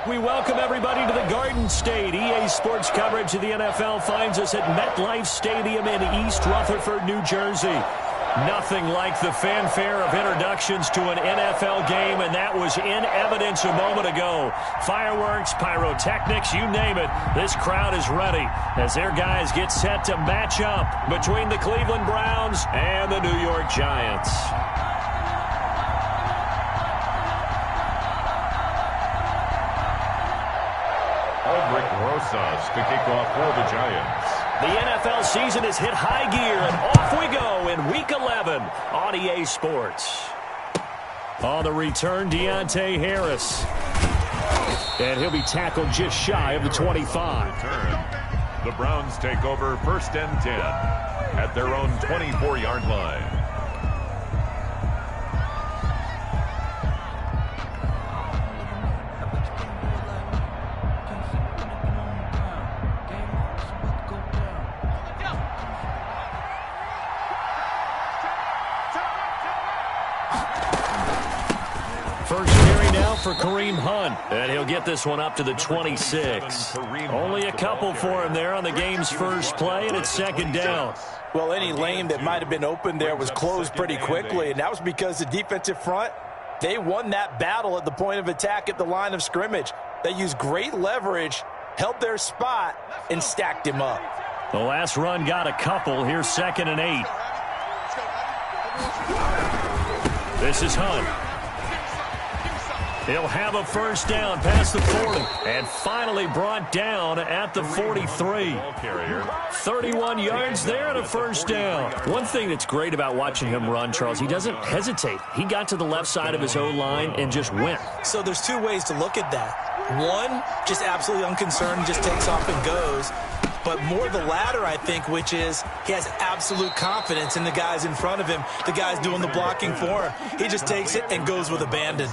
We welcome everybody to the Garden State. EA Sports coverage of the NFL finds us at MetLife Stadium in East Rutherford, New Jersey. Nothing like the fanfare of introductions to an NFL game, and that was in evidence a moment ago. Fireworks, pyrotechnics, you name it. This crowd is ready as their guys get set to match up between the Cleveland Browns and the New York Giants. Rosas to kick off for the Giants. The NFL season has hit high gear, and off we go in Week 11 on EA Sports. On the return, Deontay Harris. And he'll be tackled just shy of the 25. The Browns take over 1st and 10 at their own 24-yard line. First carry now for Kareem Hunt, and he'll get this one up to the 26. Only a couple for him there on the game's first play, and it's 2nd down. Well, any lane that might have been open there was closed pretty quickly, and that was because the defensive front, they won that battle at the point of attack at the line of scrimmage. They used great leverage, held their spot, and stacked him up. The last run got a couple. Here's 2nd and 8. This is Hunt. He'll have a first down past the 40 and finally brought down at the 43. 31 yards there and a first down. One thing that's great about watching him run, Charles, he doesn't hesitate. He got to the left side of his O-line and just went. So there's two ways to look at that. One, just absolutely unconcerned, just takes off and goes. But more the latter, I think, which is he has absolute confidence in the guys in front of him, the guys doing the blocking for him. He just takes it and goes with abandon.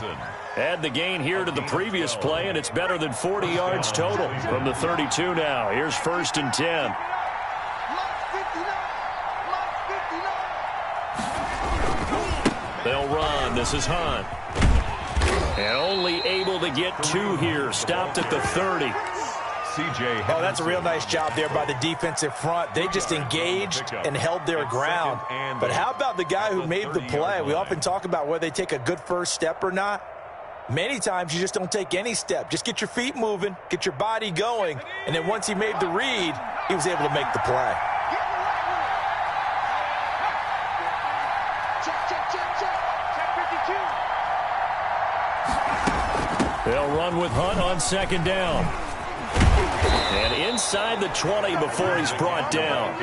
Add the gain here to the previous play, and it's better than 40 yards total from the 32 now. Here's 1st and 10. They'll run. This is Hunt. And only able to get 2 here. Stopped at the 30. Oh, that's a real nice job there by the defensive front. They just engaged and held their ground. But how about the guy who made the play? We often talk about whether they take a good first step or not. Many times you just don't take any step. Just get your feet moving, get your body going, and then once he made the read, he was able to make the play. They'll run with Hunt on 2nd down. And inside the 20 before he's brought down.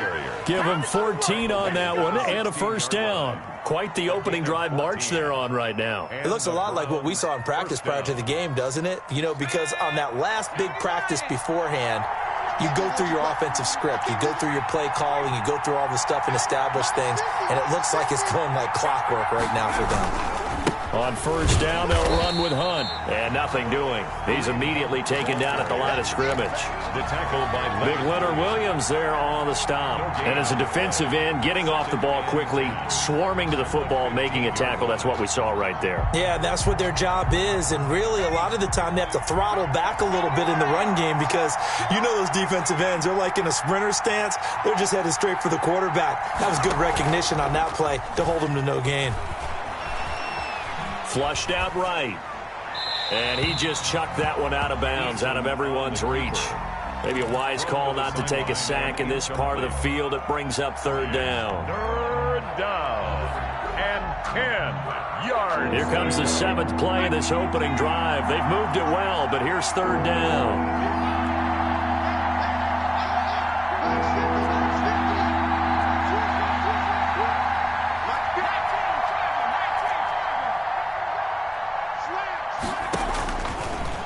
Give him 14 on that one and a first down. Quite the opening drive march they're on right now. It looks a lot like what we saw in practice prior to the game, doesn't it? You know, because on that last big practice beforehand, you go through your offensive script. You go through your play calling. You go through all the stuff and establish things. And it looks like it's going like clockwork right now for them. On first down, they'll run with Hunt. And nothing doing. He's immediately taken down at the line of scrimmage. The tackle by Big Leonard Williams there on the stop. And as a defensive end, getting off the ball quickly, swarming to the football, making a tackle. That's what we saw right there. Yeah, that's what their job is. And really, a lot of the time, they have to throttle back a little bit in the run game because you know those defensive ends, they're like in a sprinter stance. They're just headed straight for the quarterback. That was good recognition on that play to hold him to no gain. Flushed out right. And he just chucked that one out of bounds, out of everyone's reach. Maybe a wise call not to take a sack in this part of the field. It brings up 3rd down. 3rd down and 10 yards. Here comes the 7th play of this opening drive. They've moved it well, but here's 3rd down.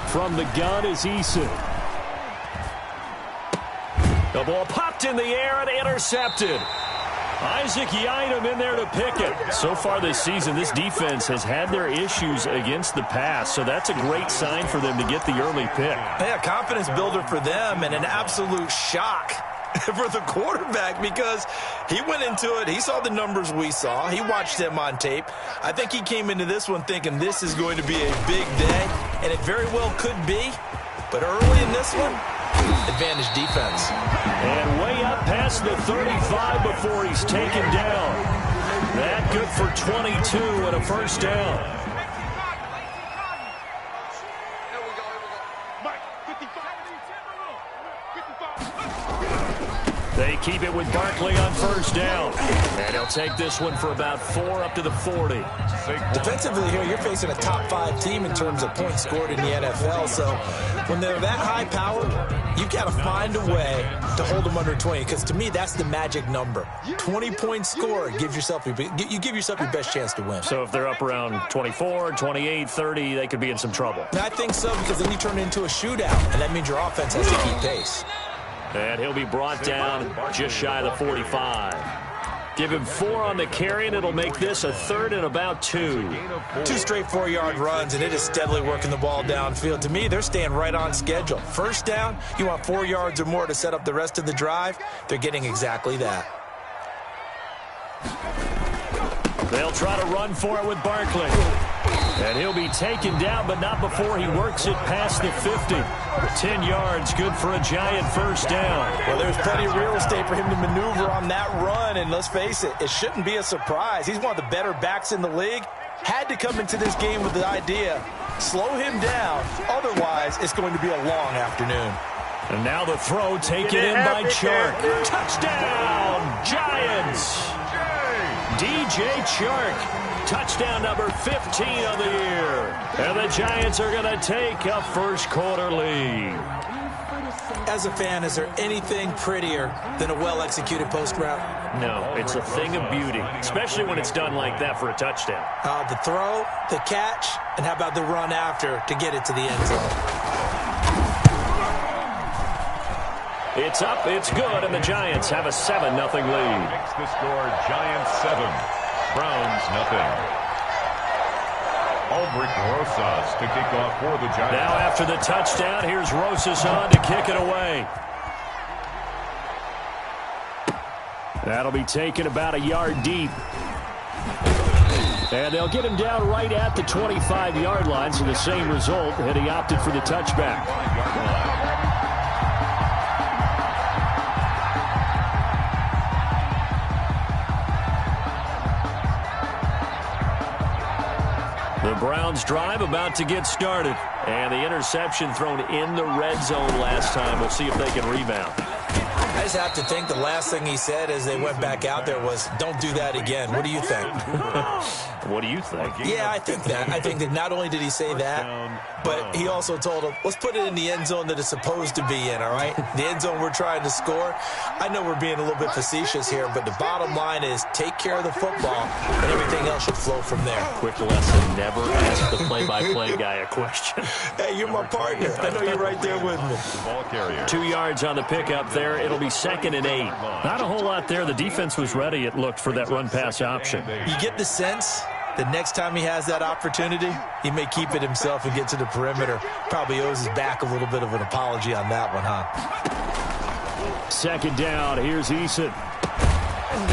From the gun is Eason. The ball popped in the air and intercepted. Isaac Yiadom in there to pick it. So far this season, this defense has had their issues against the pass, so that's a great sign for them to get the early pick. Yeah, confidence builder for them and an absolute shock for the quarterback because he went into it. He saw the numbers we saw. He watched them on tape. I think he came into this one thinking this is going to be a big day, and it very well could be. But early in this one, advantage defense. And way up past the 35 before he's taken down. That good for 22 and a first down. They keep it with Barkley on first down. And he'll take this one for about 4 up to the 40. Defensively here, you're facing a top 5 team in terms of points scored in the NFL. So when they're that high powered, you've got to find a way to hold them under 20. Because to me, that's the magic number. 20 points scored, you give yourself your best chance to win. So if they're up around 24, 28, 30, they could be in some trouble. I think so, because then you turn it into a shootout. And that means your offense has to keep pace. And he'll be brought down just shy of the 45. Give him 4 on the carry, and it'll make this a 3rd and about 2. 2 straight 4-yard runs, and it is steadily working the ball downfield. To me, they're staying right on schedule. First down, you want 4 yards or more to set up the rest of the drive. They're getting exactly that. They'll try to run for it with Barkley. And he'll be taken down, but not before he works it past the 50. 10 yards, good for a Giant first down. Well, there's plenty of real estate for him to maneuver on that run, and let's face it, it shouldn't be a surprise. He's one of the better backs in the league. Had to come into this game with the idea, slow him down, otherwise it's going to be a long afternoon. And now the throw taken in by Chark. Touchdown, Giants! DJ Chark. Touchdown number 15 of the year. And the Giants are going to take a first quarter lead. As a fan, is there anything prettier than a well-executed post route? No, it's a thing of beauty, especially when it's done like that for a touchdown. The throw, the catch, and how about the run after to get it to the end zone? It's up, it's good, and the Giants have a 7-0 lead. Makes the score Giants 7. Browns, nothing. Ulbrich Rosas to kick off for the Giants. Now after the touchdown, here's Rosas on to kick it away. That'll be taken about a yard deep. And they'll get him down right at the 25-yard line, so the same result, and he opted for the touchback. The Browns drive about to get started. And the interception thrown in the red zone last time. We'll see if they can rebound. I just have to think the last thing he said as they went back out there was, don't do that again. What do you think? What do you think? Yeah, I think that. I think that not only did he say that, but he also told him, let's put it in the end zone that it's supposed to be in, all right? The end zone we're trying to score. I know we're being a little bit facetious here, but the bottom line is take care of the football, and everything else should flow from there. Quick lesson, never ask the play-by-play guy a question. Hey, you're my partner. I know you're right there with me. Ball carrier. 2 yards on the pickup there. It'll be 2nd and 8. Not a whole lot there. The defense was ready, it looked, for that run-pass option. You get the sense the next time he has that opportunity, he may keep it himself and get to the perimeter. Probably owes his back a little bit of an apology on that one, huh? 2nd down. Here's Eason.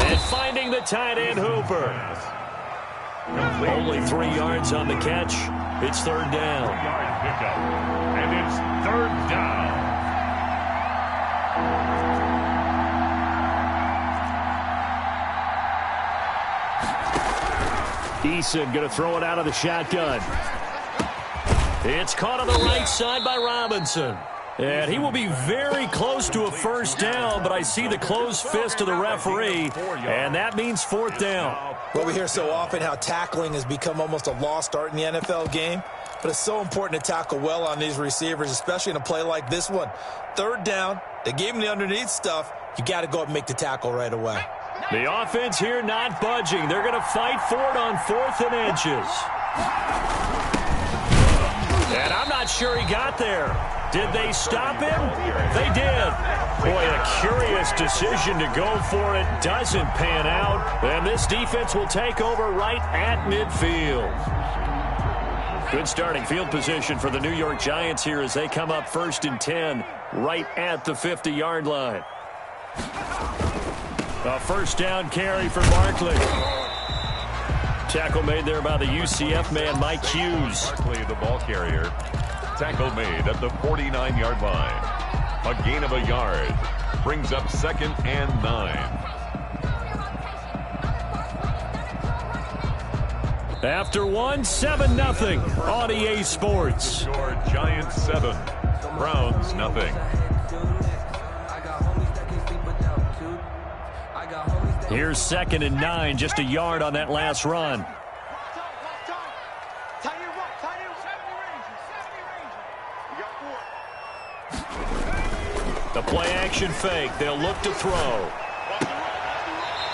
And finding the tight end Hooper. Only 3 yards on the catch. It's 3rd down. Yard pickup. And it's 3rd down. Eason going to throw it out of the shotgun. It's caught on the right side by Robinson. And he will be very close to a first down, but I see the closed fist of the referee, and that means 4th down. Well, we hear so often how tackling has become almost a lost art in the NFL game, but it's so important to tackle well on these receivers, especially in a play like this one. 3rd down, they gave him the underneath stuff. You got to go up and make the tackle right away. The offense here not budging. They're going to fight for it on 4th and inches. And I'm not sure he got there. Did they stop him? They did. Boy, a curious decision to go for it. Doesn't pan out. And this defense will take over right at midfield. Good starting field position for the New York Giants here as they come up 1st and 10 right at the 50-yard line. A first down carry for Barkley. Tackle made there by the UCF man, Mike Hughes. Barkley, the ball carrier. Tackle made at the 49-yard line. A gain of a yard. Brings up 2nd and 9. After 7-0 on EA Sports. Score Giants 7, Browns 0. Here's 2nd and 9, just a yard on that last run. The play action fake. They'll look to throw.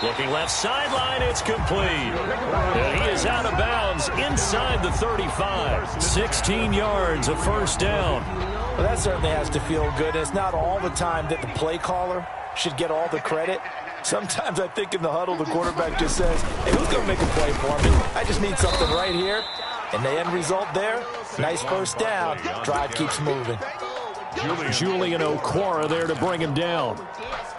Looking left sideline, it's complete. And he is out of bounds inside the 35. 16 yards, a first down. Well, that certainly has to feel good. It's not all the time that the play caller should get all the credit. Sometimes I think in the huddle, the quarterback just says, hey, who's going to make a play for me? I just need something right here. And the end result there, nice first down. Drive keeps moving. Julian Okwara there to bring him down.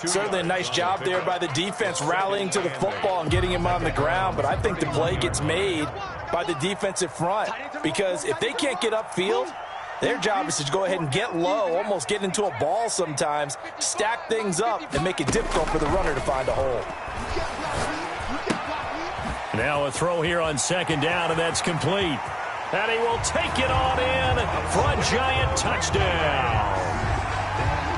Certainly a nice job there by the defense rallying to the football and getting him on the ground. But I think the play gets made by the defensive front. Because if they can't get upfield, their job is to go ahead and get low, almost get into a ball sometimes, stack things up, and make it difficult for the runner to find a hole. Now a throw here on 2nd down, and that's complete. And he will take it on in for a Giant touchdown.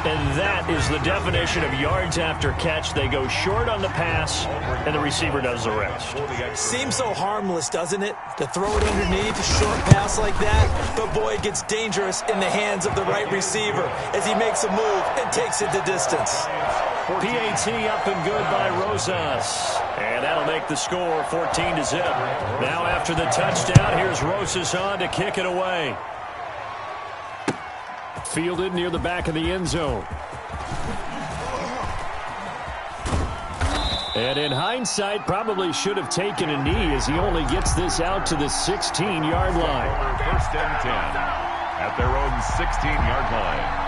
And that is the definition of yards after catch. They go short on the pass, and the receiver does the rest. Seems so harmless, doesn't it? To throw it underneath a short pass like that. But, boy, it gets dangerous in the hands of the right receiver as he makes a move and takes it the distance. PAT up and good by Rosas. And that'll make the score 14-0. Now after the touchdown, here's Rosas on to kick it away. Fielded near the back of the end zone. And in hindsight, probably should have taken a knee as he only gets this out to the 16-yard line. 1st and 10 at their own 16-yard line.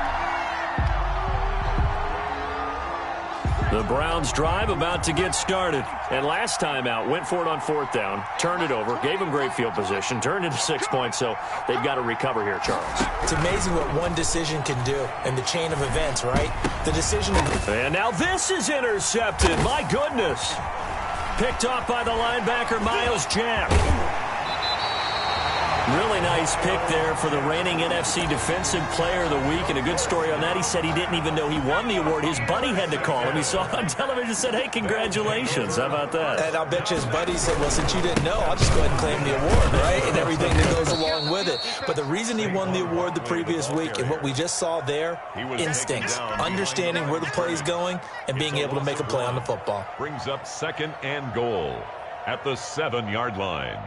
The Browns drive about to get started. And last time out, went for it on 4th down, turned it over, gave them great field position, turned into 6 points, so they've got to recover here, Charles. It's amazing what one decision can do in the chain of events, right? The decision... And now this is intercepted. My goodness. Picked off by the linebacker, Miles Jack. Really nice pick there for the reigning NFC Defensive Player of the Week. And a good story on that, he said he didn't even know he won the award. His buddy had to call him. He saw it on television and said, hey, congratulations. How about that? And I'll bet you his buddy said, well, since you didn't know, I'll just go ahead and claim the award, right? And everything that goes along with it. But the reason he won the award the previous week and what we just saw there, instincts, understanding where the play is going and being able to make a play on the football. Brings up 2nd and goal at the 7-yard line.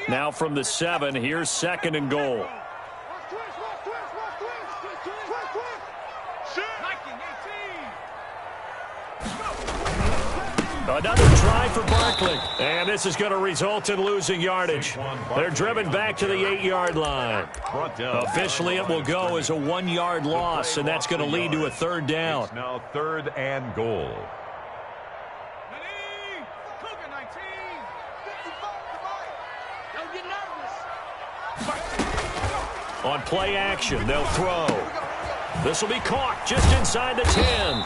Now from the 7, here's 2nd and goal. Another try for Barkley. And this is going to result in losing yardage. They're driven back to the 8-yard line. Officially, it will go as a 1-yard loss, and that's going to lead to a 3rd down. It's now 3rd and goal. On play action, they'll throw. This will be caught just inside the 10.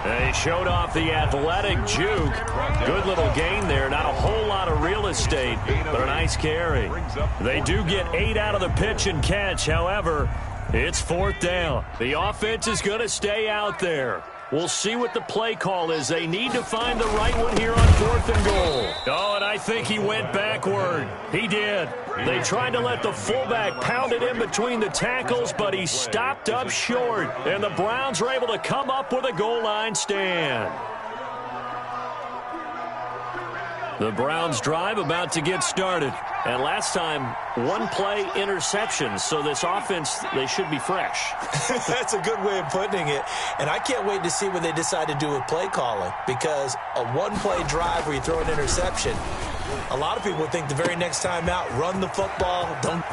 They showed off the athletic juke. Good little gain there. Not a whole lot of real estate, but a nice carry. They do get 8 out of the pitch and catch. However, it's 4th down. The offense is going to stay out there. We'll see what the play call is. They need to find the right one here on 4th and goal. Oh, and I think he went backward. He did. They tried to let the fullback pound it in between the tackles, but he stopped up short. And the Browns were able to come up with a goal line stand. The Browns drive about to get started. And last time, 1-play interceptions. So this offense, they should be fresh. That's a good way of putting it. And I can't wait to see what they decide to do with play calling. Because a 1-play drive where you throw an interception, A lot of people would think the very next time out, run the football.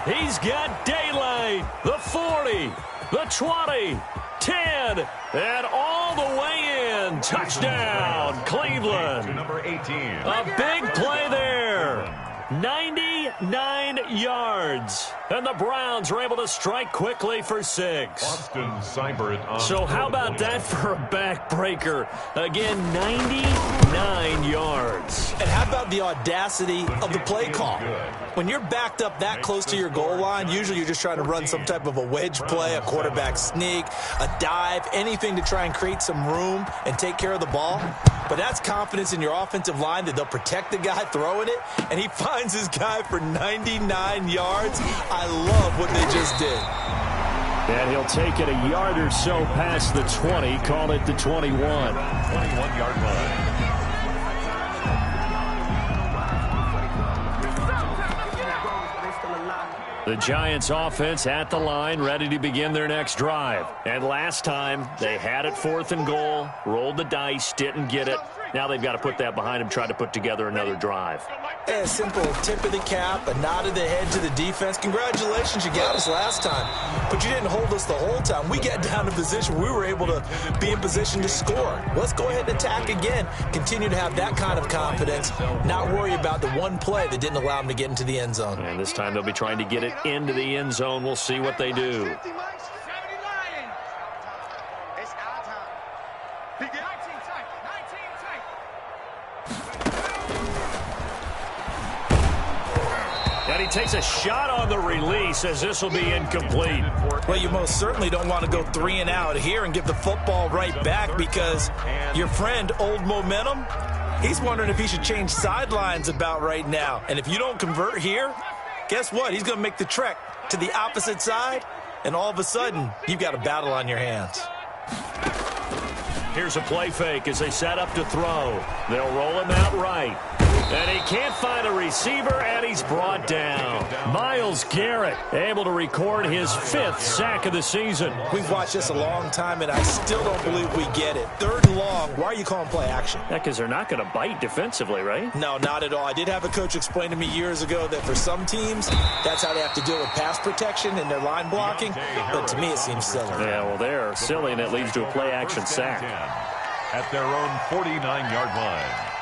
He's got daylight. The 40, the 20, 10, and all the way in. Touchdown, Cleveland. Number 18. A big play there. 99 yards. And the Browns are able to strike quickly for 6. Austin Seibert on So how about that for a backbreaker? Again, 99 yards. And how about the audacity of the play call? When you're backed up that close to your goal line, usually you're just trying to run some type of a wedge play, a quarterback sneak, a dive, anything to try and create some room and take care of the ball. But that's confidence in your offensive line that they'll protect the guy throwing it, and he finds his guy for 99 yards. I love what they just did. And he'll take it a yard or so past the 20, call it the 21. 21-yard line. The Giants offense at the line, ready to begin their next drive. And last time, they had it 4th and goal, rolled the dice, didn't get it. Now they've got to put that behind them, try to put together another drive. A simple tip of the cap, a nod of the head to the defense. Congratulations, you got us last time. But you didn't hold us the whole time. We got down to position. We were able to be in position to score. Let's go ahead and attack again. Continue to have that kind of confidence. Not worry about the one play that didn't allow them to get into the end zone. And this time they'll be trying to get it into the end zone. We'll see what they do. And he takes a shot on the release as this will be incomplete. Well, you most certainly don't want to go 3 and out here and give the football right back because your friend, Old Momentum, he's wondering if he should change sidelines about right now. And if you don't convert here, guess what? He's going to make the trek to the opposite side, and all of a sudden, you've got a battle on your hands. Here's a play fake as they set up to throw. They'll roll him out right. And he can't find a receiver, and he's brought down. Myles Garrett able to record his 5th sack of the season. We've watched this a long time, and I still don't believe we get it. 3rd and long, why are you calling play action? Yeah, because they're not going to bite defensively, right? No, not at all. I did have a coach explain to me years ago that for some teams, that's how they have to deal with pass protection and their line blocking. But to me, it seems silly. Yeah, well, they're silly, and it leads to a play action sack. At their own 49-yard line.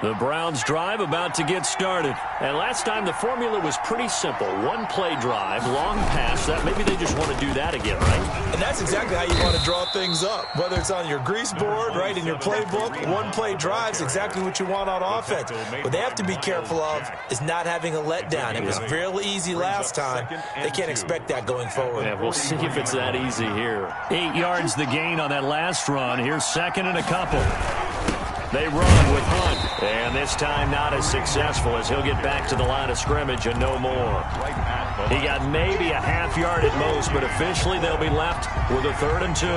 The Browns drive about to get started. And last time the formula was pretty simple. 1 play drive, long pass. That maybe they just want to do that again, right? And that's exactly how you want to draw things up. Whether it's on your grease board, right, in your playbook, 1 play drive is exactly what you want on offense. What they have to be careful of is not having a letdown. It was real easy last time. They can't expect that going forward. Yeah, we'll see if it's that easy here. 8 yards the gain on that last run. Here's 2nd and a couple. They run with Hunt, and this time not as successful as he'll get back to the line of scrimmage and no more. He got maybe a half yard at most, but officially they'll be left with a 3rd and 2.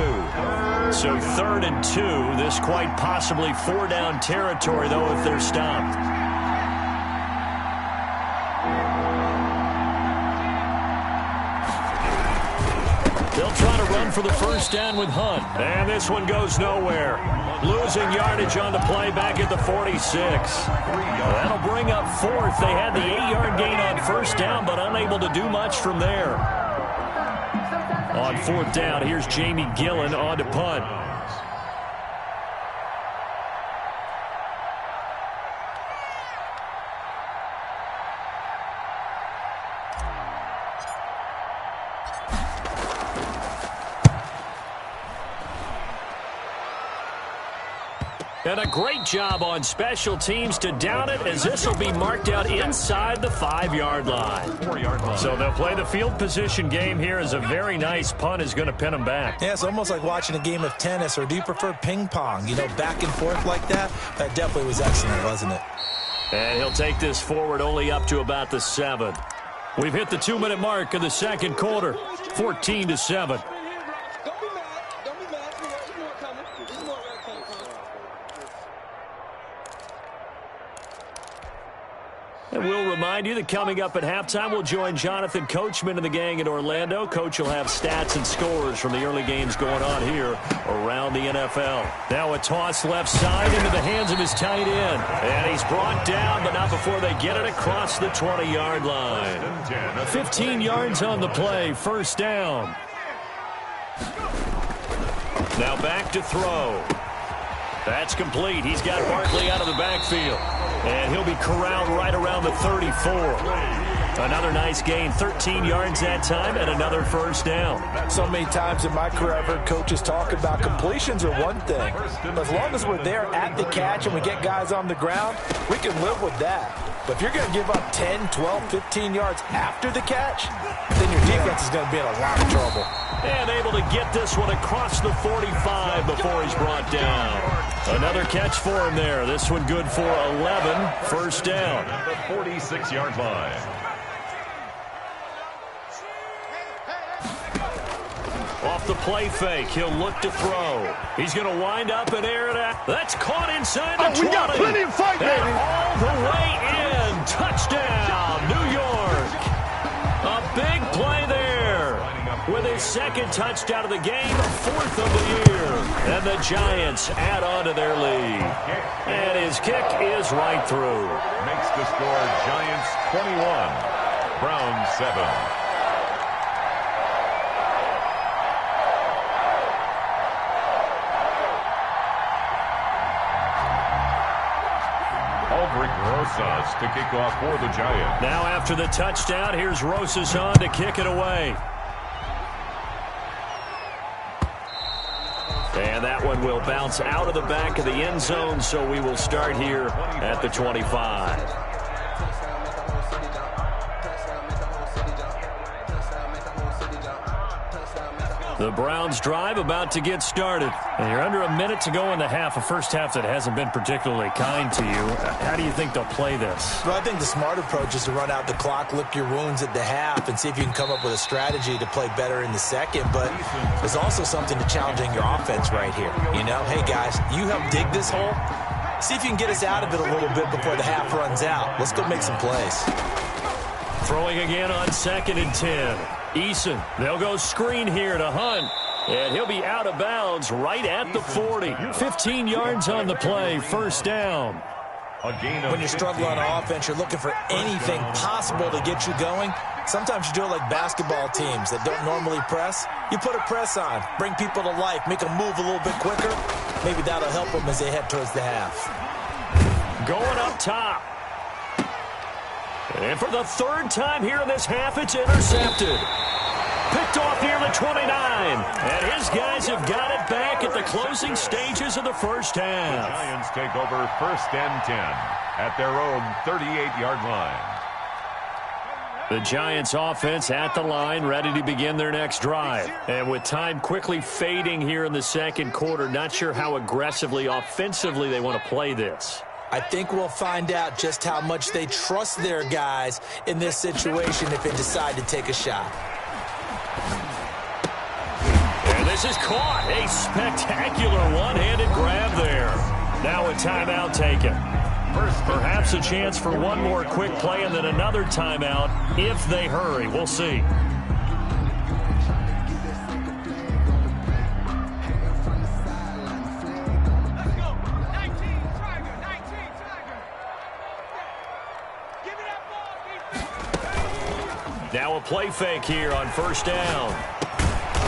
So 3rd and 2, this quite possibly 4-down territory, though, if they're stopped. They'll try to run for the 1st down with Hunt. And this one goes nowhere. Losing yardage on the play back at the 46. That'll bring up 4th. They had the 8-yard gain on 1st down, but unable to do much from there. On 4th down, here's Jamie Gillen on to punt. And a great job on special teams to down it, as this will be marked out inside the 5-yard line. 4-yard line. So they'll play the field position game here as a very nice punt is going to pin them back. Yeah, it's almost like watching a game of tennis, or do you prefer ping pong? You know, back and forth like that? That definitely was excellent, wasn't it? And he'll take this forward only up to about the 7. We've hit the 2-minute mark of the 2nd quarter, 14-7. And we'll remind you that coming up at halftime, we'll join Jonathan Coachman and the gang in Orlando. Coach will have stats and scores from the early games going on here around the NFL. Now a toss left side into the hands of his tight end. And he's brought down, but not before they get it across the 20-yard line. 15 yards on the play, first down. Now back to throw. That's complete. He's got Barkley out of the backfield. And he'll be corralled right around the 34. Another nice gain, 13 yards that time, and another first down. So many times in my career I've heard coaches talk about completions are one thing. But as long as we're there at the catch and we get guys on the ground, we can live with that. But if you're going to give up 10, 12, 15 yards after the catch, then your defense is going to be in a lot of trouble. And able to get this one across the 45 before he's brought down. Another catch for him there. This one good for 11. First down. At the 46-yard line. Off the play fake, he'll look to throw. He's going to wind up and air it out. That's caught inside the 20. We got plenty of fight, baby. All the way in. Touchdown, New York. A big play there. With his second touchdown of the game, fourth of the year. And the Giants add on to their lead. And his kick is right through. Makes the score Giants 21, Browns 7. Rosas to kick off for the Giants. Now after the touchdown, here's Rosas on to kick it away. And that one will bounce out of the back of the end zone, so we will start here at the 25. The Browns drive about to get started. And you're under a minute to go in the half, a first half that hasn't been particularly kind to you. How do you think they'll play this? Well, I think the smart approach is to run out the clock, lick your wounds at the half, and see if you can come up with a strategy to play better in the second. But there's also something to challenging your offense right here. You know, hey, guys, you help dig this hole. See if you can get us out of it a little bit before the half runs out. Let's go make some plays. Throwing again on 2nd and 10. Eason, they'll go screen here to Hunt. And he'll be out of bounds right at the 40. 15 yards on the play, first down. When you're struggling on offense, you're looking for anything possible to get you going. Sometimes you do it like basketball teams that don't normally press. You put a press on, bring people to life, make them move a little bit quicker. Maybe that'll help them as they head towards the half. Going up top. And for the third time here in this half, it's intercepted. Picked off near the 29. And his guys have got it back at the closing stages of the first half. The Giants take over 1st and 10 at their own 38-yard line. The Giants offense at the line, ready to begin their next drive. And with time quickly fading here in the second quarter, not sure how aggressively, offensively they want to play this. I think we'll find out just how much they trust their guys in this situation if they decide to take a shot. And this is caught. A spectacular one-handed grab there. Now a timeout taken. Perhaps a chance for one more quick play and then another timeout if they hurry. We'll see. Now a play fake here on first down.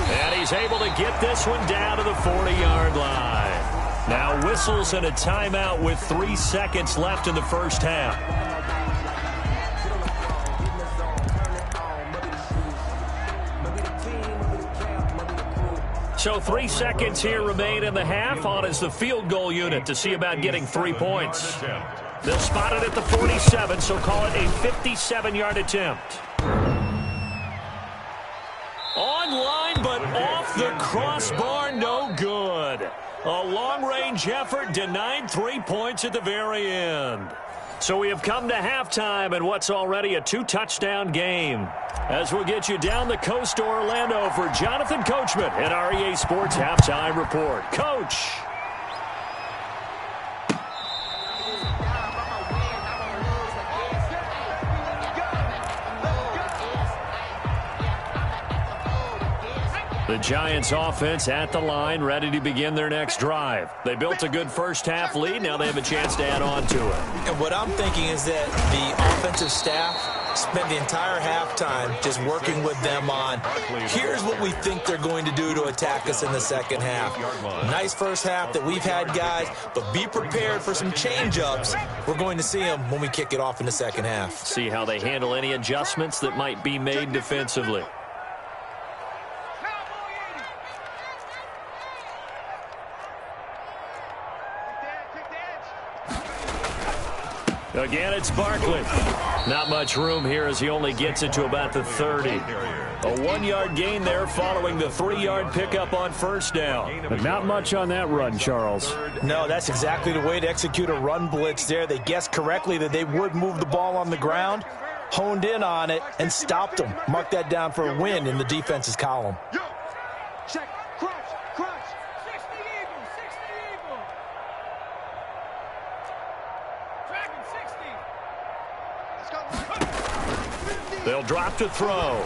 And he's able to get this one down to the 40-yard line. Now whistles and a timeout with 3 seconds left in the first half. So 3 seconds here remain in the half. On is the field goal unit to see about getting 3 points. They'll spot it at the 47, so call it a 57-yard attempt. Online, but off the crossbar, no good. A long-range effort denied 3 points at the very end. So we have come to halftime in what's already a 2-touchdown game. As we'll get you down the coast to Orlando for Jonathan Coachman at our EA Sports Halftime Report. Coach. The Giants offense at the line, ready to begin their next drive. They built a good first-half lead. Now they have a chance to add on to it. And what I'm thinking is that the offensive staff spent the entire halftime just working with them on, here's what we think they're going to do to attack us in the second half. Nice first half that we've had, guys, but be prepared for some change-ups. We're going to see them when we kick it off in the second half. See how they handle any adjustments that might be made defensively. Again, it's Barkley. Not much room here as he only gets it to about the 30. A 1-yard gain there following the 3-yard pickup on first down. But not much on that run, Charles. No, that's exactly the way to execute a run blitz there. They guessed correctly that they would move the ball on the ground, honed in on it, and stopped them. Mark that down for a win in the defense's column. Check, crunch, 60 Eagle, 60 Eagle. Dragon 60. Let's go. They'll drop to throw.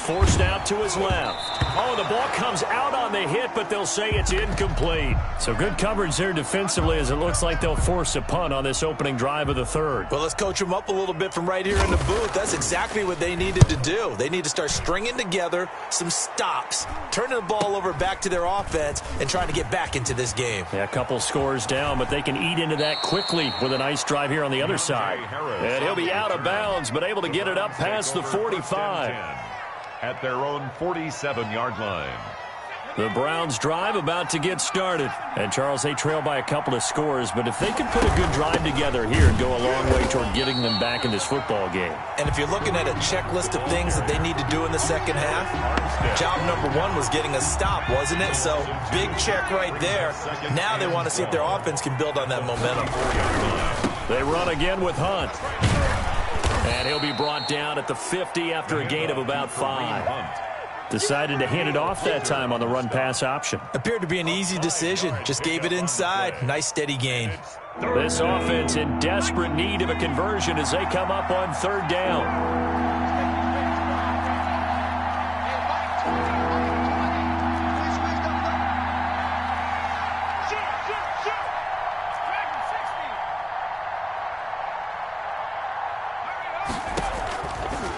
Forced out to his left. Oh, the ball comes out on the hit, but they'll say it's incomplete. So good coverage there defensively as it looks like they'll force a punt on this opening drive of the third. Well, let's coach them up a little bit from right here in the booth. That's exactly what they needed to do. They need to start stringing together some stops, turning the ball over back to their offense, and trying to get back into this game. Yeah, a couple scores down, but they can eat into that quickly with a nice drive here on the other side. And he'll be out of bounds, but able to get it up past the 45. At their own 47-yard line. The Browns drive about to get started. And, Charles, they trail by a couple of scores, but if they can put a good drive together here and go a long way toward getting them back in this football game. And if you're looking at a checklist of things that they need to do in the second half, job number one was getting a stop, wasn't it? So, big check right there. Now they want to see if their offense can build on that momentum. They run again with Hunt. And he'll be brought down at the 50 after a gain of about 5. Decided to hand it off that time on the run-pass option. Appeared to be an easy decision. Just gave it inside. Nice, steady gain. This offense in desperate need of a conversion as they come up on third down.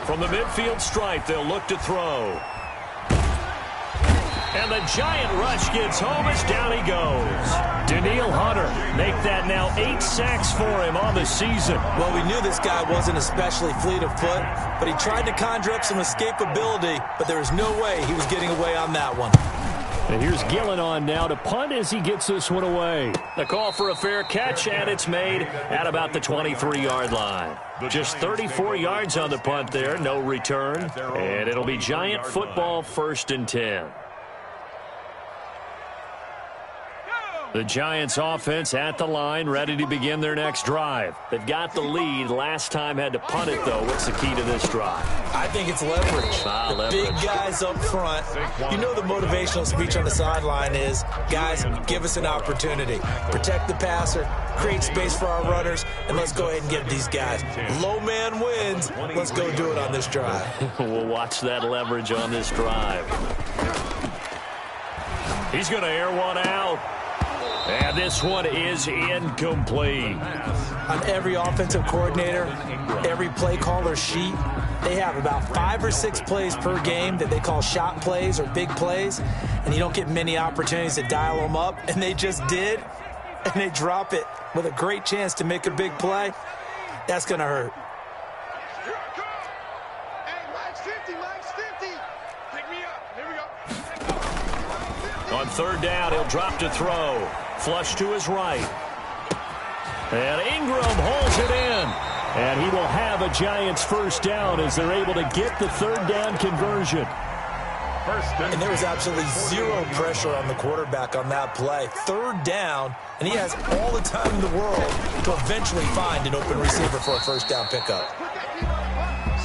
From the midfield stripe, they'll look to throw. And the giant rush gets home as down he goes. Danielle Hunter make that now 8 sacks for him on the season. Well, we knew this guy wasn't especially fleet of foot, but he tried to conjure up some escapability, but there was no way he was getting away on that one. And here's Gillen on now to punt as he gets this one away. The call for a fair catch, and it's made at about the 23-yard line. Just 34 yards on the punt there, no return. And it'll be Giant football, 1st and 10. The Giants offense at the line, ready to begin their next drive. They've got the lead. Last time had to punt it, though. What's the key to this drive? I think it's leverage. The big guys up front. You know the motivational speech on the sideline is, guys, give us an opportunity. Protect the passer, create space for our runners, and let's go ahead and get these guys. Low man wins. Let's go do it on this drive. We'll watch that leverage on this drive. He's going to air one out. And this one is incomplete. On every offensive coordinator, every play caller sheet, they have about 5 or 6 plays per game that they call shot plays or big plays, and you don't get many opportunities to dial them up, and they just did, and they drop it with a great chance to make a big play. That's going to hurt. On third down, he'll drop to throw. Flush to his right. And Ingram holds it in. And he will have a Giants first down as they're able to get the third down conversion. And there was absolutely zero pressure on the quarterback on that play. Third down, and he has all the time in the world to eventually find an open receiver for a first down pickup.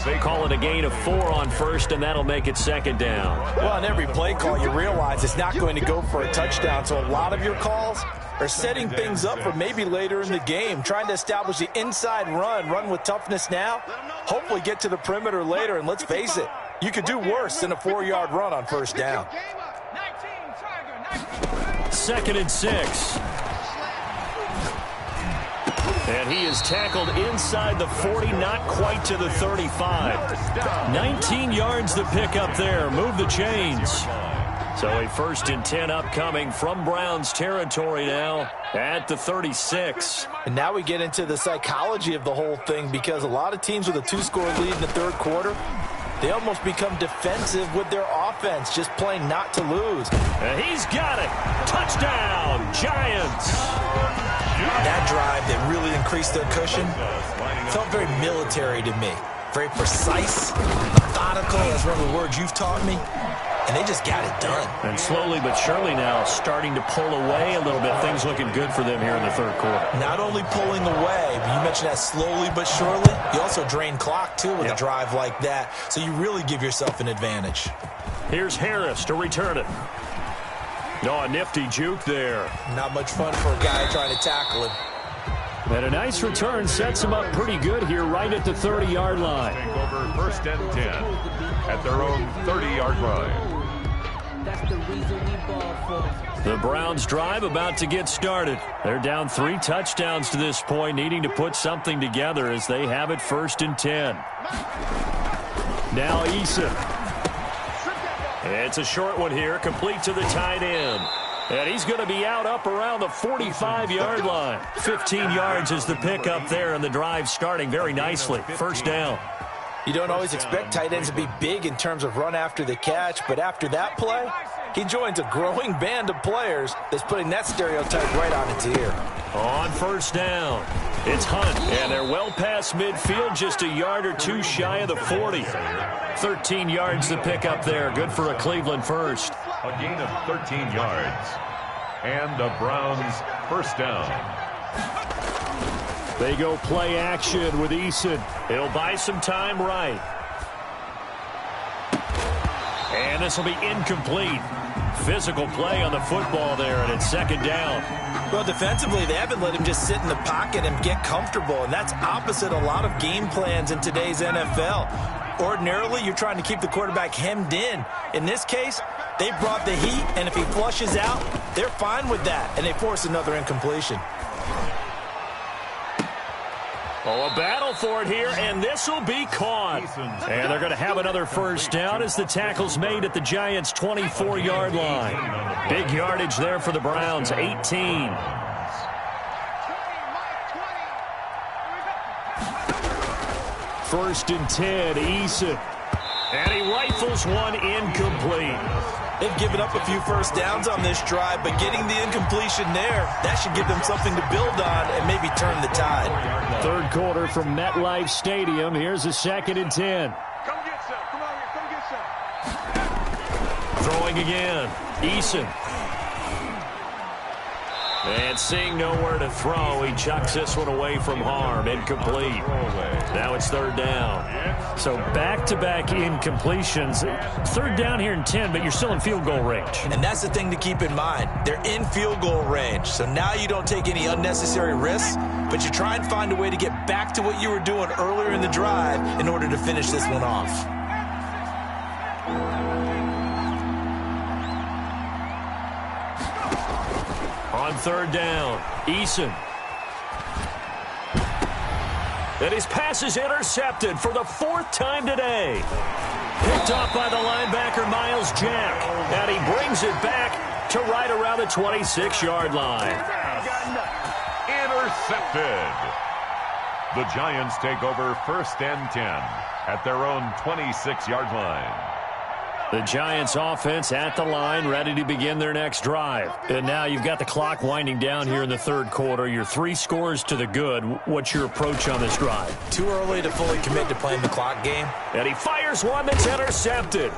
They call it a gain of 4 on first, and that'll make it second down. Well, on every play call, you realize it's not going to go for a touchdown. So a lot of your calls are setting things up for maybe later in the game, trying to establish the inside run with toughness now, hopefully get to the perimeter later. And let's face it, You could do worse than a 4-yard run on first down. 2nd and 6. And he is tackled inside the 40, not quite to the 35. 19 yards to pick up there. Move the chains. So a 1st and 10 upcoming from Browns territory now at the 36. And now we get into the psychology of the whole thing, because a lot of teams with a 2-score lead in the third quarter, they almost become defensive with their offense, just playing not to lose. And he's got it. Touchdown, Giants. That drive that really increased their cushion felt very military to me. Very precise, methodical, that's one of the words you've taught me. And they just got it done. And slowly but surely now starting to pull away a little bit. Things looking good for them here in the third quarter. Not only pulling away, but you mentioned that slowly but surely. You also drain clock, too, with a drive like that. So you really give yourself an advantage. Here's Harris to return it. No, a nifty juke there. Not much fun for a guy trying to tackle him. And a nice return sets him up pretty good here right at the 30-yard line. Take over 1st and 10 at their own 30-yard line. That's the reason we ball for. The Browns drive about to get started. They're down 3 touchdowns to this point, needing to put something together as they have it 1st and 10. Now Eason. It's a short one here, complete to the tight end. And he's going to be out up around the 45-yard line. 15 yards is the pickup there, and the drive starting very nicely. 1st down. You don't always expect tight ends to be big in terms of run after the catch, but after that play, he joins a growing band of players that's putting that stereotype right on its ear. On 1st down, it's Hunt, and they're well past midfield, just a yard or 2 shy of the 40. 13 yards to pick up there. Good for a Cleveland first. A gain of 13 yards. And the Browns 1st down. They go play action with Eason. He'll buy some time right. And this will be incomplete. Physical play on the football there, and it's 2nd down. Well, defensively, they haven't let him just sit in the pocket and get comfortable, and that's opposite a lot of game plans in today's NFL. Ordinarily, you're trying to keep the quarterback hemmed in. In this case, they brought the heat, and if he flushes out, they're fine with that, and they force another incompletion. Oh, a battle for it here, and this will be caught. And they're going to have another 1st down as the tackle's made at the Giants' 24-yard line. Big yardage there for the Browns, 18. 1st and 10, Eason. And he rifles one incomplete. They've given up a few 1st downs on this drive, but getting the incompletion there, that should give them something to build on and maybe turn the tide. 3rd quarter from MetLife Stadium. Here's a 2nd and 10. Come get some. Come on here. Come get some. Throwing again. Eason. And seeing nowhere to throw, he chucks this one away from harm. Incomplete. Now it's 3rd down. So back-to-back incompletions. 3rd down here in 10, but you're still in field goal range. And that's the thing to keep in mind. They're in field goal range. So now you don't take any unnecessary risks, but you try and find a way to get back to what you were doing earlier in the drive in order to finish this one off. On 3rd down, Eason. And his pass is intercepted for the 4th time today. Picked off by the linebacker, Miles Jack. And he brings it back to right around the 26-yard line. Intercepted. The Giants take over 1st and 10 at their own 26-yard line. The Giants offense at the line, ready to begin their next drive. And now you've got the clock winding down here in the 3rd quarter. You're 3 scores to the good. What's your approach on this drive? Too early to fully commit to playing the clock game. And he fires one that's intercepted.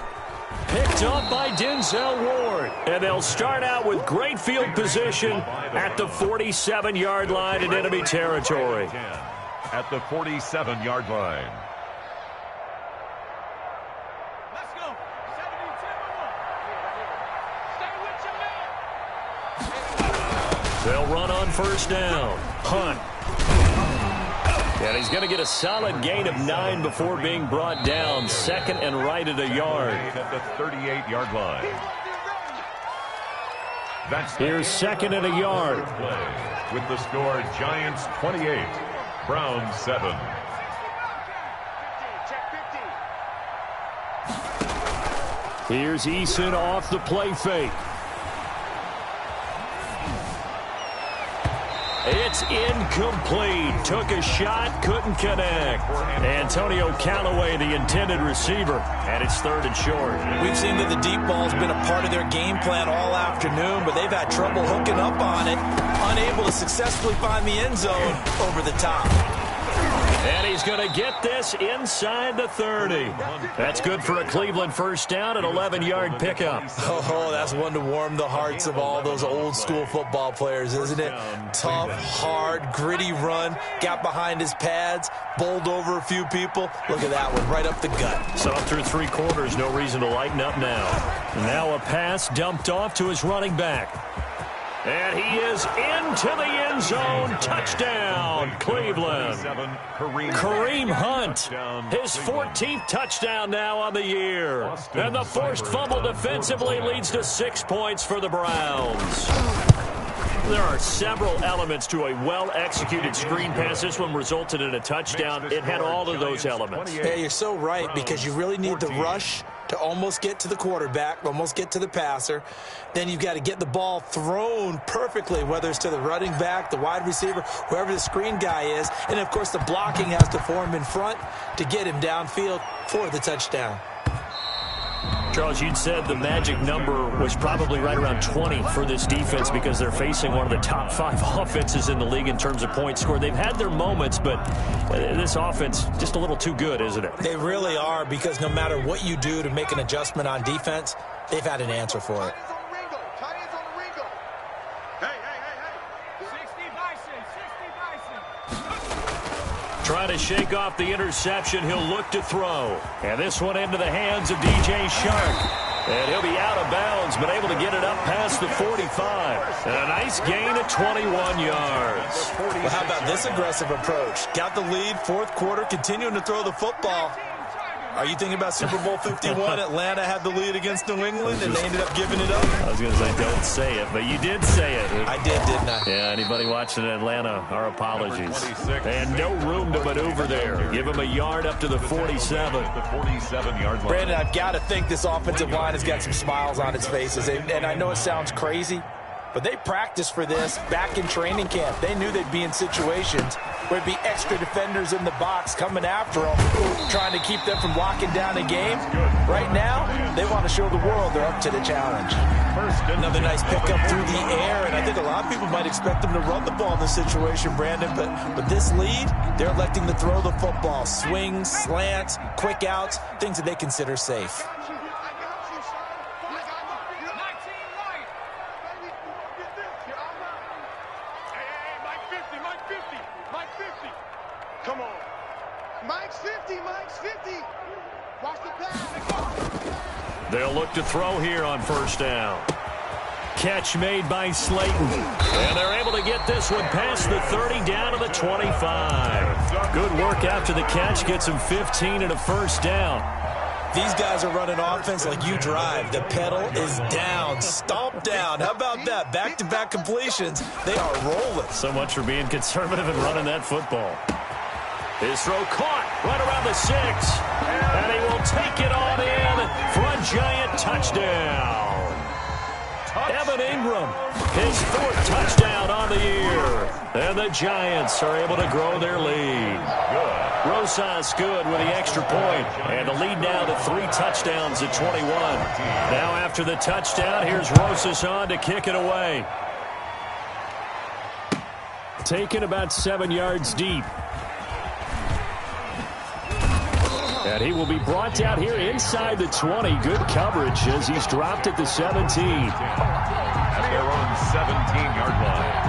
Picked up by Denzel Ward. And they'll start out with great field position at the 47-yard line in enemy territory. At the 47-yard line. Let's go. They'll run on 1st down. Hunt. And he's going to get a solid gain of 9 before being brought down. Second and right at a yard. At the 38-yard line. Here's second and a yard. With the score, Giants 28, Browns 7. Here's Eason off the play fake. It's incomplete. Took a shot, couldn't connect. Antonio Callaway, the intended receiver, and it's third and short. We've seen that the deep ball's been a part of their game plan all afternoon, but they've had trouble hooking up on it, unable to successfully find the end zone over the top. And he's going to get this inside the 30. That's good for a Cleveland first down, an 11-yard pickup. Oh, that's one to warm the hearts of all those old-school football players, isn't it? Tough, hard, gritty run, got behind his pads, bowled over a few people. Look at that one, right up the gut. So through 3 quarters, no reason to lighten up now. Now a pass dumped off to his running back. And he is into the end zone. Touchdown, Cleveland. Kareem Hunt, his 14th touchdown now on the year. And the forced fumble defensively leads to 6 points for the Browns. There are several elements to a well-executed screen pass. This one resulted in a touchdown. It had all of those elements. Yeah, you're so right, because you really need the rush to almost get to the quarterback, almost get to the passer. Then you've got to get the ball thrown perfectly, whether it's to the running back, the wide receiver, whoever the screen guy is. And, of course, the blocking has to form in front to get him downfield for the touchdown. Charles, you'd said the magic number was probably right around 20 for this defense because they're facing one of the top 5 offenses in the league in terms of points scored. They've had their moments, but this offense just a little too good, isn't it? They really are, because no matter what you do to make an adjustment on defense, they've had an answer for it. Trying to shake off the interception. He'll look to throw. And this one into the hands of DJ Shark. And he'll be out of bounds, but able to get it up past the 45. And a nice gain of 21 yards. Well, how about this aggressive approach? Got the lead, 4th quarter, continuing to throw the football. Are you thinking about Super Bowl 51? Atlanta had the lead against New England, and they ended up giving it up? I was going to say, don't say it, but you did say it. I did, didn't I? Yeah, anybody watching Atlanta, our apologies. And no room to maneuver there. Give him a yard up to the 47. The 47-yard line. Brandon, I've got to think this offensive line has got some smiles on its faces. And I know it sounds crazy, but they practiced for this back in training camp. They knew they'd be in situations where it'd be extra defenders in the box coming after them, trying to keep them from locking down a game. Right now, they want to show the world they're up to the challenge. Another nice pickup through the air, and I think a lot of people might expect them to run the ball in this situation, Brandon, but this lead, they're electing to throw the football. Swings, slants, quick outs, things that they consider safe. Come on. Mike's 50. Mike's 50. Watch the pass. They'll look to throw here on first down. Catch made by Slayton. And they're able to get this one past the 30 down to the 25. Good work after the catch. Gets him 15 and a first down. These guys are running offense like you drive. The pedal is down, stomped down. How about that? Back-to-back completions. They are rolling. So much for being conservative and running that football. His throw caught right around the 6. And he will take it on in for a Giant touchdown. Evan Ingram, his 4th touchdown on the year. And the Giants are able to grow their lead. Rosas good with the extra point. And the lead now to 3 touchdowns at 21. Now after the touchdown, here's Rosas on to kick it away. Taken about 7 yards deep. And he will be brought down here inside the 20. Good coverage as he's dropped at the 17. At their own 17-yard line.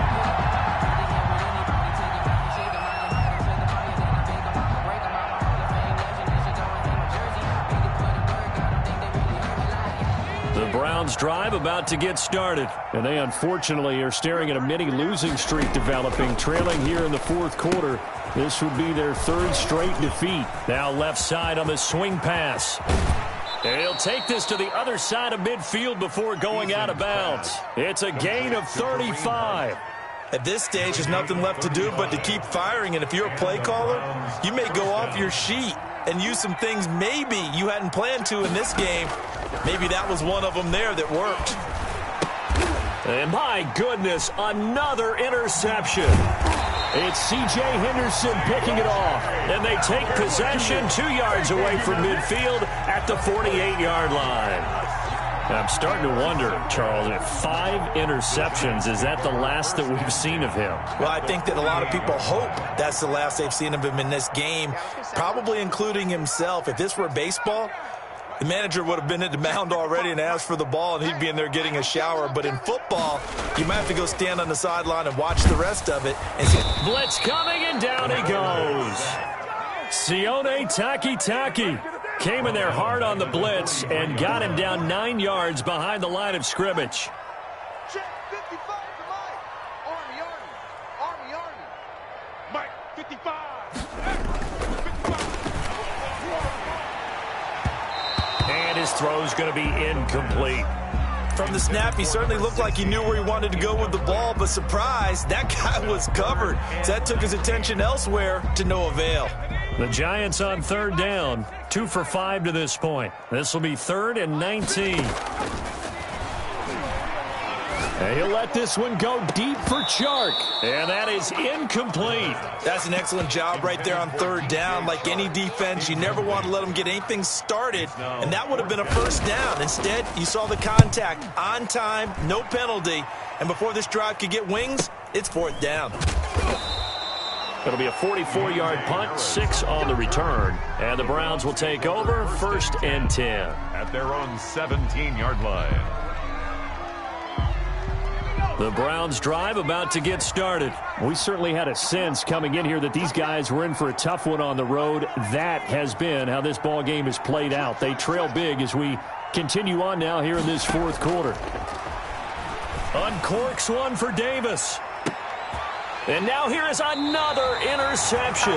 The Browns drive about to get started. And they unfortunately are staring at a mini losing streak developing, trailing here in the 4th quarter. This would be their third straight defeat. Now left side on the swing pass. And he'll take this to the other side of midfield before going out of bounds. It's a gain of 35. At this stage, there's nothing left to do but to keep firing. And if you're a play caller, you may go off your sheet and use some things maybe you hadn't planned to in this game. Maybe that was one of them there that worked. And my goodness, another interception. It's C.J. Henderson picking it off. And they take possession 2 yards away from midfield at the 48-yard line. I'm starting to wonder, Charles, if 5 interceptions, is that the last that we've seen of him? Well, I think that a lot of people hope that's the last they've seen of him in this game, probably including himself. If this were baseball, the manager would have been at the mound already and asked for the ball, and he'd be in there getting a shower. But in football, you might have to go stand on the sideline and watch the rest of it. And blitz coming, and down he goes. Sione Takitaki came in there hard on the blitz and got him down 9 yards behind the line of scrimmage. Check 55 to Mike. Army. Mike, 55. And his throw's going to be incomplete. From the snap, he certainly looked like he knew where he wanted to go with the ball, but surprise, that guy was covered. So that took his attention elsewhere to no avail. The Giants on third down, 2 for 5 to this point. This will be 3rd and 19. And he'll let this one go deep for Chark. And that is incomplete. That's an excellent job right there on third down. Like any defense, you never want to let them get anything started, and that would have been a first down. Instead, you saw the contact on time, no penalty, and before this drive could get wings, it's 4th down. It'll be a 44-yard punt, 6 on the return. And the Browns will take over, 1st and 10. At their own 17-yard line. The Browns drive about to get started. We certainly had a sense coming in here that these guys were in for a tough one on the road. That has been how this ball game has played out. They trail big as we continue on now here in this 4th quarter. Uncorks one for Davis. And now here is another interception.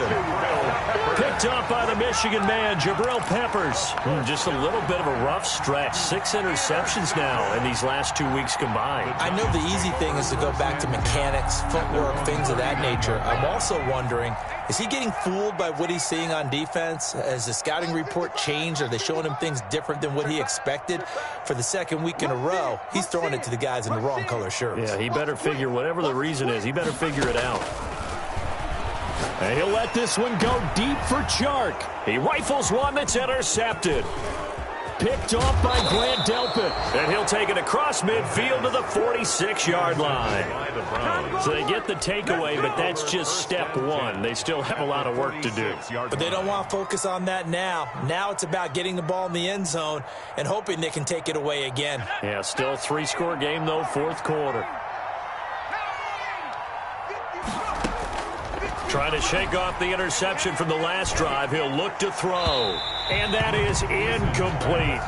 Picked up by the Michigan man, Jabril Peppers. Just a little bit of a rough stretch. 6 interceptions now in these last 2 weeks combined. I know the easy thing is to go back to mechanics, footwork, things of that nature. I'm also wondering, is he getting fooled by what he's seeing on defense? Has the scouting report changed? Are they showing him things different than what he expected? For the 2nd week in a row, he's throwing it to the guys in the wrong color shirts. Yeah, he better figure, whatever the reason is, he better figure it out. And he'll let this one go deep for Chark. He rifles one that's intercepted. Picked off by Grant Delpit. And he'll take it across midfield to the 46-yard line. So they get the takeaway, but that's just step 1. They still have a lot of work to do. But they don't want to focus on that now. Now it's about getting the ball in the end zone and hoping they can take it away again. Yeah, still a 3-score game, though, 4th quarter. Trying to shake off the interception from the last drive. He'll look to throw. And that is incomplete.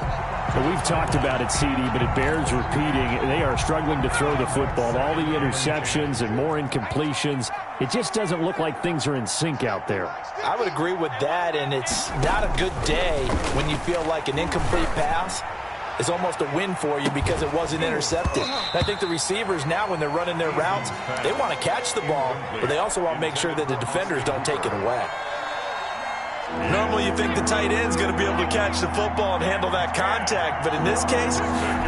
Well, we've talked about it, CD, but it bears repeating. They are struggling to throw the football. All the interceptions and more incompletions. It just doesn't look like things are in sync out there. I would agree with that, and it's not a good day when you feel like an incomplete pass is almost a win for you because it wasn't intercepted. And I think the receivers now, when they're running their routes, they want to catch the ball, but they also want to make sure that the defenders don't take it away. Normally you think the tight end's going to be able to catch the football and handle that contact, but in this case,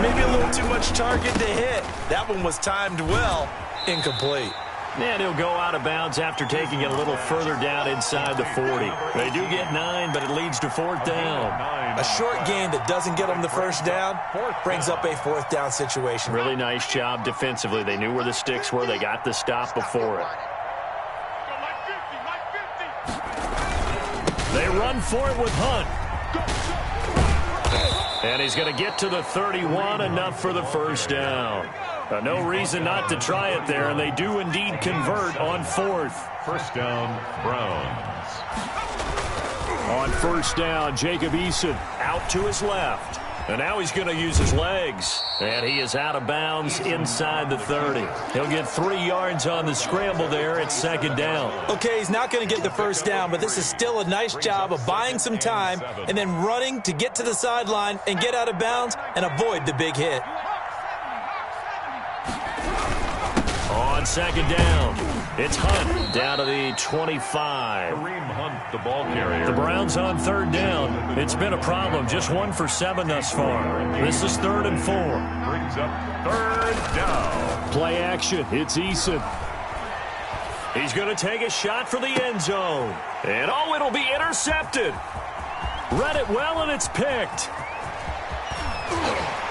maybe a little too much target to hit. That one was timed well, incomplete. And he'll go out of bounds after taking it a little further down inside the 40. They do get 9, but it leads to 4th down. A short gain that doesn't get them the first down brings up a 4th down situation. Really nice job defensively. They knew where the sticks were. They got the stop before it. They run for it with Hunt. And he's going to get to the 31, enough for the first down. No reason not to try it there, and they do indeed convert on 4th. First down, Browns. On 1st down, Jacob Eason out to his left. And now he's going to use his legs. And he is out of bounds inside the 30. He'll get 3 yards on the scramble there at second down. Okay, he's not going to get the first down, but this is still a nice job of buying some time and then running to get to the sideline and get out of bounds and avoid the big hit. On second down, it's Hunt down to the 25. Kareem Hunt, the ball carrier. The Browns on third down. It's been a problem. Just 1 for 7 thus far. This is 3rd and 4. Brings up 3rd down. Play action. It's Eason. He's going to take a shot for the end zone. And, oh, it'll be intercepted. Read it well, and it's picked.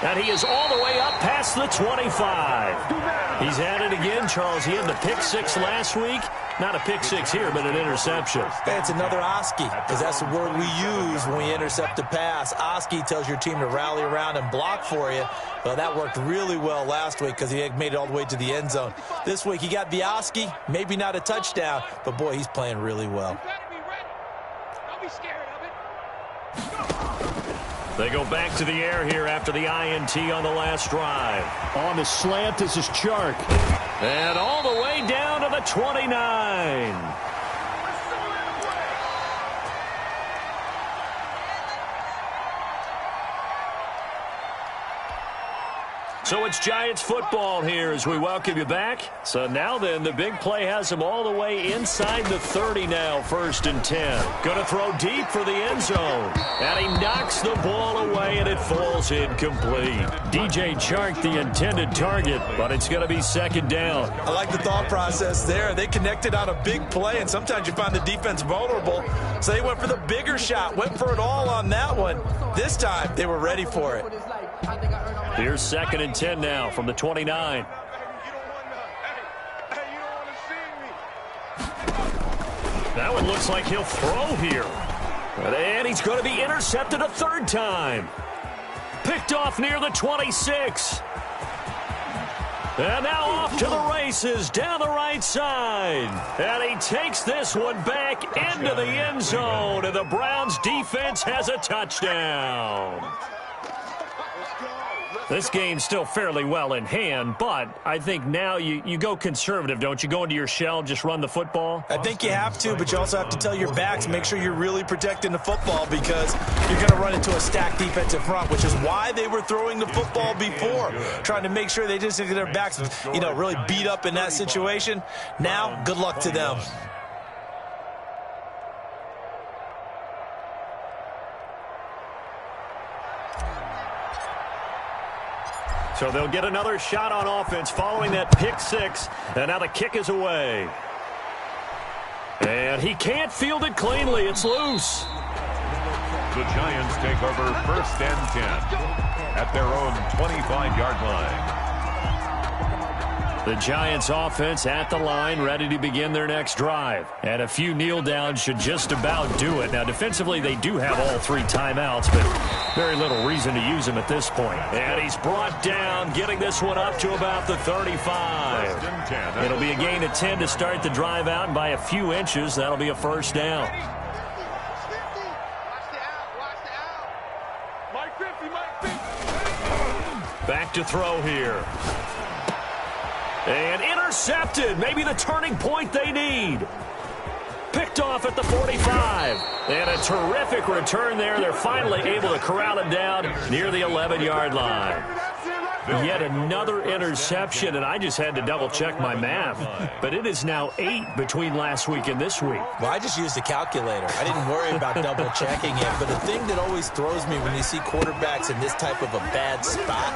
And he is all the way up past the 25. He's at it again, Charles. He had the pick 6 last week. Not a pick 6 here, but an interception. It's another Oski, because that's the word we use when we intercept a pass. Oski tells your team to rally around and block for you. Well, that worked really well last week because he made it all the way to the end zone. This week he got the Oski, maybe not a touchdown, but, boy, he's playing really well. Don't be scared of it. They go back to the air here after the INT on the last drive. On the slant, this is Chark. And all the way down to the 29. So it's Giants football here as we welcome you back. So now then, the big play has him all the way inside the 30 now, 1st and 10. Going to throw deep for the end zone. And he knocks the ball away, and it falls incomplete. DJ Chark, the intended target, but it's going to be 2nd down. I like the thought process there. They connected on a big play, and sometimes you find the defense vulnerable. So they went for the bigger shot, went for it all on that one. This time, they were ready for it. Here's 2nd and 10 now from the 29. That one looks like he'll throw here. And he's going to be intercepted a 3rd time. Picked off near the 26. And now off to the races down the right side. And he takes this one back into the end zone. And the Browns defense has a touchdown. This game's still fairly well in hand, but I think now you go conservative, don't you? Go into your shell, just run the football? I think you have to, but you also have to tell your backs, make sure you're really protecting the football because you're going to run into a stacked defensive front, which is why they were throwing the football before, trying to make sure they just get their backs, really beat up in that situation. Now, good luck to them. So they'll get another shot on offense following that pick 6. And now the kick is away. And he can't field it cleanly. It's loose. The Giants take over 1st and 10 at their own 25-yard line. The Giants offense at the line, ready to begin their next drive. And a few kneel downs should just about do it. Now, defensively, they do have all 3 timeouts, but very little reason to use them at this point. And he's brought down, getting this one up to about the 35. It'll be a gain of 10 to start the drive out, and by a few inches, that'll be a 1st down. Back to throw here. And intercepted. Maybe the turning point they need. Picked off at the 45. And a terrific return there. They're finally able to corral him down near the 11-yard line. Yet another interception, and I just had to double-check my math. But it is now 8 between last week and this week. Well, I just used a calculator. I didn't worry about double-checking it. But the thing that always throws me when you see quarterbacks in this type of a bad spot,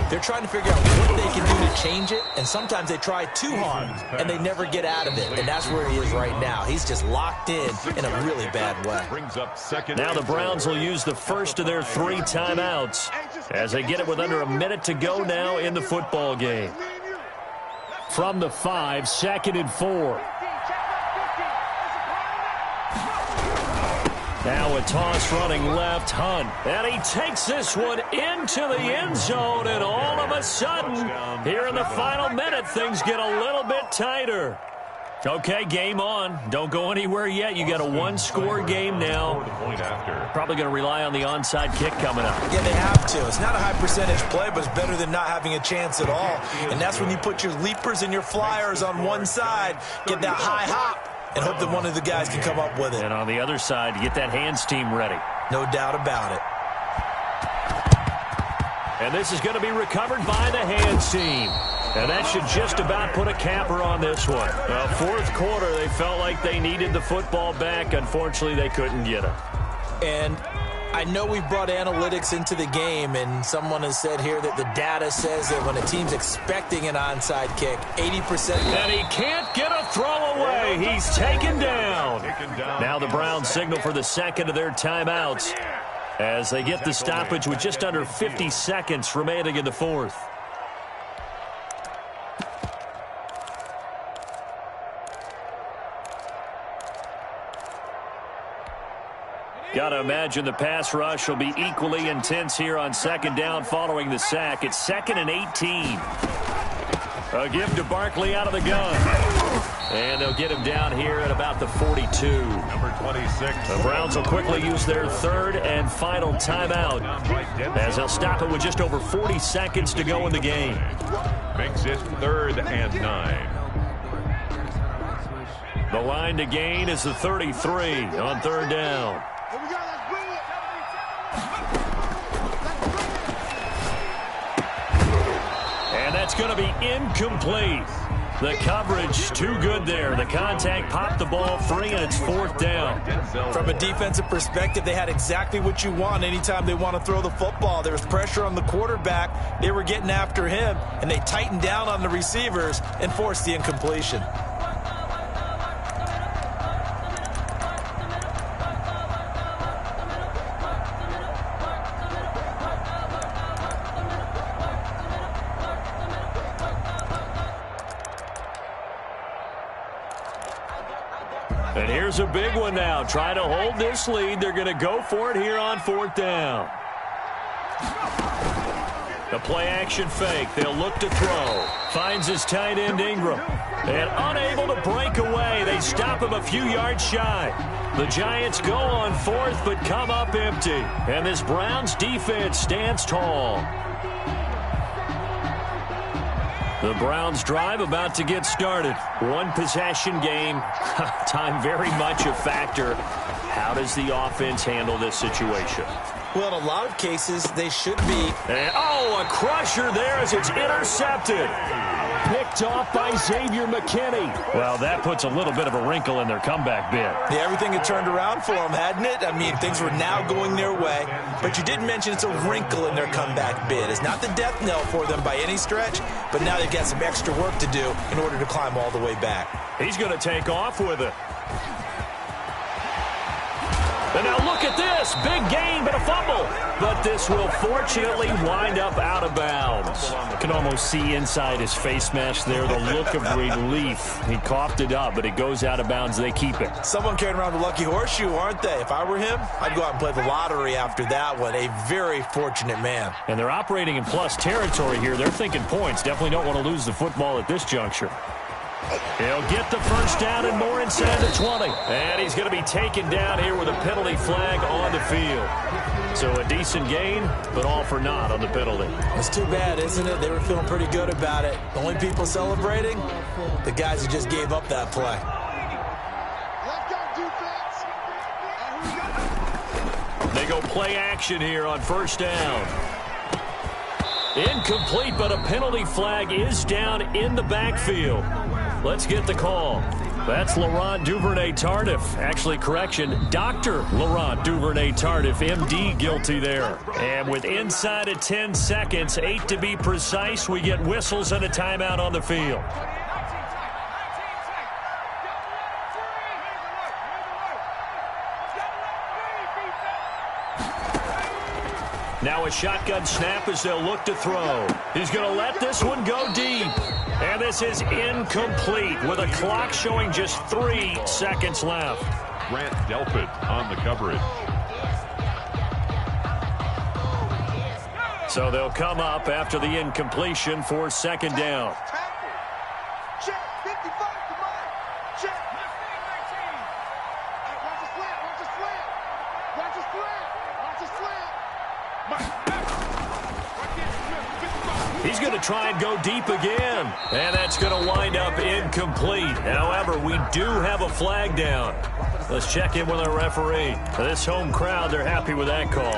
they're trying to figure out what they can do to change it, and sometimes they try too hard, and they never get out of it, and that's where he is right now. He's just locked in a really bad way. Now the Browns will use the first of their 3 timeouts as they get it with under a minute to go now in the football game. From the 5, 2nd and 4. Now a toss running left, Hunt. And he takes this one into the end zone, and all of a sudden, here in the final minute, things get a little bit tighter. Okay, game on. Don't go anywhere yet. You got a one-score game now. Probably going to rely on the onside kick coming up. Yeah, they have to. It's not a high-percentage play, but it's better than not having a chance at all. And that's when you put your leapers and your flyers on one side, get that high hop, and hope that one of the guys can come up with it. And on the other side, get that hands team ready. No doubt about it. And this is going to be recovered by the hands team. And that should just about put a capper on this one. Well, fourth quarter, they felt like they needed the football back. Unfortunately, they couldn't get it. And I know we brought analytics into the game, and someone has said here that the data says that when a team's expecting an onside kick, 80%. And he can't get a throw away. He's taken down. Now the Browns signal for the second of their timeouts as they get the stoppage with just under 50 seconds remaining in the fourth. Got to imagine the pass rush will be equally intense here on second down following the sack. It's 2nd and 18. A give to Barkley out of the gun. And they'll get him down here at about the 42. Number 26. The Browns will quickly use their third and final timeout as they'll stop it with just over 40 seconds to go in the game. Makes it 3rd and 9. The line to gain is the 33 on third down. Here we go, let's bring it. And that's going to be incomplete. The coverage too good there. The contact popped the ball free, and it's 4th down. From a defensive perspective, they had exactly what you want anytime they want to throw the football. There was pressure on the quarterback. They were getting after him, and they tightened down on the receivers and forced the incompletion. And here's a big one now. Try to hold this lead. They're going to go for it here on 4th down. The play-action fake. They'll look to throw. Finds his tight end Ingram. And unable to break away. They stop him a few yards shy. The Giants go on 4th but come up empty. And this Browns defense stands tall. The Browns drive about to get started. One possession game. Time very much a factor. How does the offense handle this situation? Well, in a lot of cases, they should be. And, a crusher there as it's intercepted. Picked off by Xavier McKinney. Well, that puts a little bit of a wrinkle in their comeback bid. Yeah, everything had turned around for them, hadn't it? I mean, things were now going their way. But you did mention it's a wrinkle in their comeback bid. It's not the death knell for them by any stretch, but now they've got some extra work to do in order to climb all the way back. He's going to take off with it. And now look at this. Big gain, but a fumble. But this will fortunately wind up out of bounds. You can almost see inside his face mask there the look of relief. He coughed it up, but it goes out of bounds. They keep it. Someone carrying around the lucky horseshoe, aren't they? If I were him, I'd go out and play the lottery after that one. A very fortunate man. And they're operating in plus territory here. They're thinking points. Definitely don't want to lose the football at this juncture. He'll get the first down and more inside the 20. And he's going to be taken down here with a penalty flag on the field. So a decent gain, but all for naught on the penalty. It's too bad, isn't it? They were feeling pretty good about it. The only people celebrating, the guys who just gave up that play. They go play action here on first down. Incomplete, but a penalty flag is down in the backfield. Let's get the call. That's Laurent Duvernay-Tardif. Actually, correction, Dr. Laurent Duvernay-Tardif, MD, guilty there. And with inside of 10 seconds, 8 to be precise, we get whistles and a timeout on the field. Now a shotgun snap as they'll look to throw. He's going to let this one go deep. And this is incomplete with a clock showing just 3 seconds left. Grant Delpit on the coverage. So they'll come up after the incompletion for second down. He's going to try and go deep again. And that's going to wind up incomplete. However, we do have a flag down. Let's check in with our referee. This home crowd, they're happy with that call.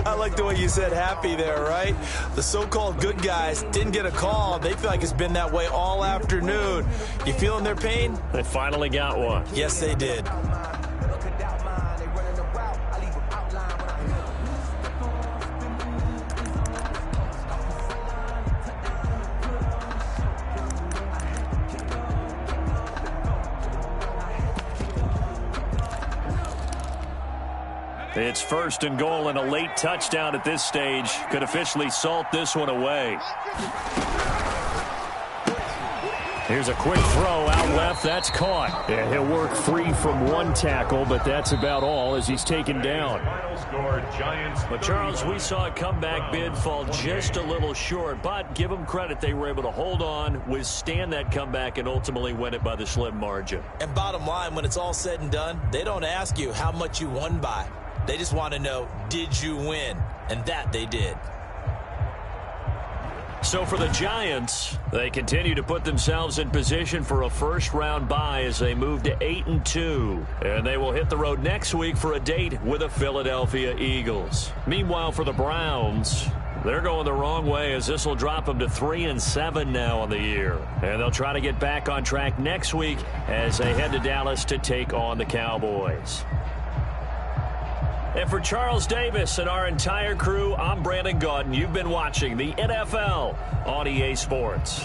I like the way you said happy there, right? The so-called good guys didn't get a call. They feel like it's been that way all afternoon. You feeling their pain? They finally got one. Yes, they did. It's first and goal, and a late touchdown at this stage could officially salt this one away. Here's a quick throw out left. That's caught. Yeah, he'll work free from one tackle, but that's about all as he's taken down. But, Charles, we saw a comeback bid fall just a little short, but give them credit. They were able to hold on, withstand that comeback, and ultimately win it by the slim margin. And bottom line, when it's all said and done, they don't ask you how much you won by. They just want to know, did you win? And that they did. So for the Giants, they continue to put themselves in position for a first-round bye as they move to 8-2. And they will hit the road next week for a date with the Philadelphia Eagles. Meanwhile, for the Browns, they're going the wrong way as this will drop them to 3-7 now on the year. And they'll try to get back on track next week as they head to Dallas to take on the Cowboys. And for Charles Davis and our entire crew, I'm Brandon Gaudin. You've been watching the NFL on EA Sports.